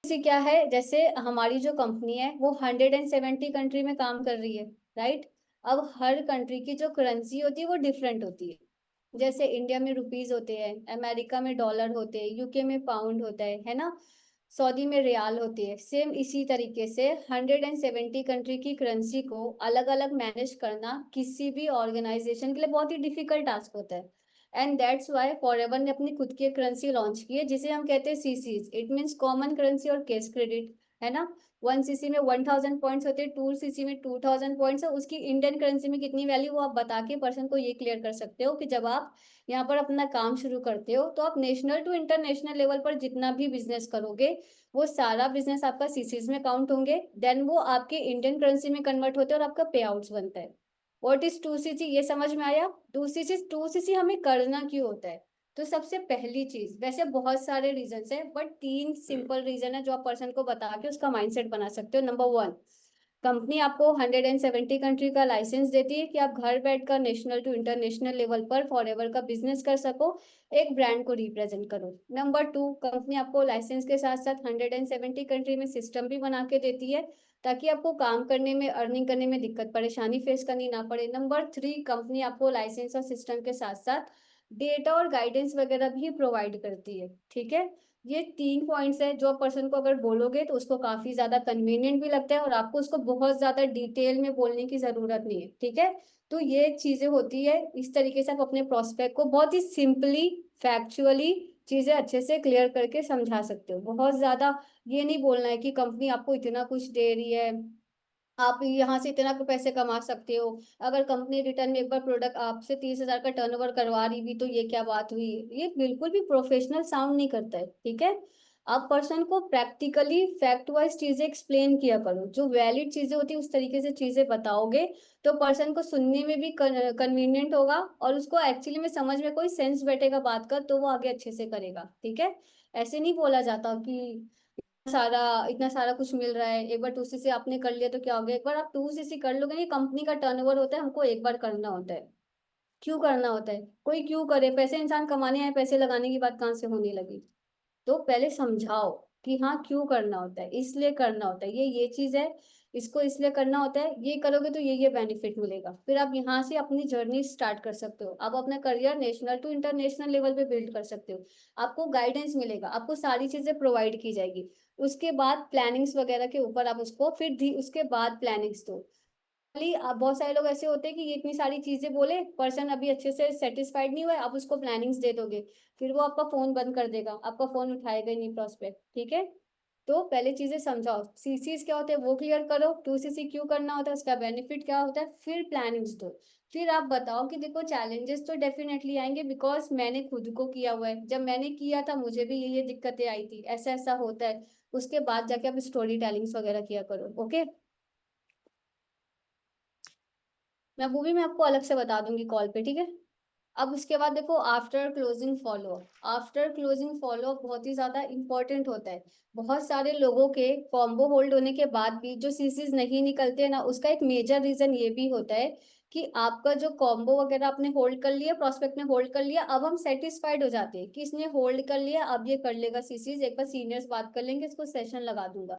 सी क्या है, जैसे हमारी जो कंपनी है वो 170 कंट्री में काम कर रही है, राइट। अब हर कंट्री की जो करेंसी होती है वो डिफरेंट होती है। जैसे इंडिया में रुपीज होते हैं, अमेरिका में डॉलर होते हैं, यूके में पाउंड होता है ना। सऊदी में रियाल होती है। सेम इसी तरीके से 170 कंट्री की करेंसी को अलग अलग मैनेज करना किसी भी ऑर्गेनाइजेशन के लिए बहुत ही डिफिकल्ट टास्क होता है। एंड दैट्स वाई फॉरएवर ने अपनी खुद की करेंसी लॉन्च की है जिसे हम कहते हैं chassis. It means common currency और कैश क्रेडिट, है ना। 1 सीसी में 1000 पॉइंट्स होते हैं, 2 सीसी में 2000 पॉइंट्स है। उसकी इंडियन करेंसी में कितनी वैल्यू वो आप बता के पर्सन को ये क्लियर कर सकते हो कि जब आप यहाँ पर अपना काम शुरू करते हो तो आप नेशनल टू इंटरनेशनल लेवल पर जितना भी बिजनेस करोगे वो सारा बिजनेस आपका सीसीज में काउंट होंगे। देन वो आपके इंडियन करेंसी में कन्वर्ट होते हैं और आपका पे आउट्स बनता है। व्हाट इज 2 सीसी, ये समझ में आया। 2 सीसी हमें करना क्यों होता है। तो सबसे पहली चीज, वैसे बहुत सारे रीजंस है बट 3 सिंपल रीजन है जो आप पर्सन को बता के उसका माइंडसेट बना सकते हो। नंबर 1, कंपनी आपको 170 कंट्री का लाइसेंस देती है कि आप घर बैठकर नेशनल टू इंटरनेशनल लेवल पर फॉरएवर का बिजनेस कर सको, एक ब्रांड को रिप्रेजेंट करो। नंबर 2, कंपनी आपको लाइसेंस के साथ साथ 170 कंट्री में सिस्टम भी बना के देती है ताकि आपको काम करने में, अर्निंग करने में दिक्कत परेशानी फेस करनी ना पड़े। नंबर 3, कंपनी आपको लाइसेंस और सिस्टम के साथ साथ डेटा और गाइडेंस वगैरह भी प्रोवाइड करती है, ठीक है। ये 3 पॉइंट्स है जो पर्सन को अगर बोलोगे तो उसको काफी ज्यादा कन्वीनियंट भी लगता है और आपको उसको बहुत ज्यादा डिटेल में बोलने की जरूरत नहीं है, ठीक है। तो ये चीजें होती है, इस तरीके से आप अपने प्रोस्पेक्ट को बहुत ही सिंपली, फैक्चुअली चीजें अच्छे से क्लियर करके समझा सकते हो। बहुत ज्यादा ये नहीं बोलना है कि कंपनी आपको इतना कुछ दे रही है, आप यहाँ से इतना पैसे कमा सकते हो। अगर कंपनी रिटर्न में एक बार प्रोडक्ट आपसे 30,000 का टर्नओवर करवा रही भी तो ये क्या बात हुई। ये बिल्कुल भी प्रोफेशनल साउंड नहीं करता है, ठीक है। आप पर्सन को प्रैक्टिकली फैक्ट वाइज चीजें एक्सप्लेन किया करो, जो वैलिड चीजें होती है उस तरीके से चीजें बताओगे तो पर्सन को सुनने में भी कन्वीनियंट होगा और उसको एक्चुअली में समझ में कोई सेंस बैठेगा बात का तो वो आगे अच्छे से करेगा, ठीक है। ऐसे नहीं बोला जाता कि सारा इतना सारा कुछ मिल रहा है, एक बार 2 सीसी आपने कर लिया तो क्या हो गया। एक बार आप 2 सीसी कर लोगे, नहीं, कंपनी का टर्नओवर होता है, हमको एक बार करना होता है। क्यों करना होता है, कोई क्यों करे, पैसे इंसान कमाने आए, पैसे लगाने की बात कहाँ से होने लगी। तो पहले समझाओ कि हाँ क्यों करना होता है, इसलिए करना होता है, ये चीज है, इसको इसलिए करना होता है, ये करोगे तो ये बेनिफिट मिलेगा। फिर आप यहाँ से अपनी जर्नी स्टार्ट कर सकते हो, आप अपना career national to international level पे बिल्ड कर सकते हो। आपको गाइडेंस मिलेगा, आपको सारी चीजें प्रोवाइड की जाएगी। उसके बाद प्लानिंग्स वगैरह के ऊपर आप उसको फिर उसके बाद प्लानिंग्स दो। बहुत सारे लोग ऐसे होते हैं कि ये इतनी सारी चीजें बोले, पर्सन अभी अच्छे से सेटिस्फाइड नहीं हुआ है, आप उसको प्लानिंग्स दे दोगे, फिर वो आपका फोन बंद कर देगा, आपका फोन उठाएगा ही नहीं प्रोस्पेक्ट, ठीक है। तो पहले चीजें समझाओ, सीसीज क्या होते हैं वो क्लियर करो, 2 सीसी क्यों करना होता है, उसका बेनिफिट क्या होता है, फिर प्लानिंग्स दो। फिर आप बताओ कि देखो चैलेंजेस तो डेफिनेटली आएंगे बिकॉज मैंने खुद को किया हुआ है, जब मैंने किया था मुझे भी ये दिक्कतें आई थी, ऐसा ऐसा होता है। उसके बाद जाके आप स्टोरी टेलिंग्स वगैरह किया करो, ओके। मैं वो भी मैं आपको अलग से बता दूंगी कॉल पे, ठीक है। अब उसके बाद देखो, after closing follow up, after closing follow up बहुत ही ज्यादा इंपॉर्टेंट होता है। बहुत सारे लोगों के कॉम्बो होल्ड होने के बाद भी जो सीसीज नहीं निकलते हैं ना, उसका एक मेजर रीजन ये भी होता है कि आपका जो कॉम्बो वगैरह आपने होल्ड कर लिया, प्रोस्पेक्ट ने होल्ड कर लिया, अब हम सेटिस्फाइड हो जाते हैं कि इसने होल्ड कर लिया, अब ये कर लेगा सीसीज, एक बार सीनियर्स बात कर लेंगे, इसको सेशन लगा दूंगा।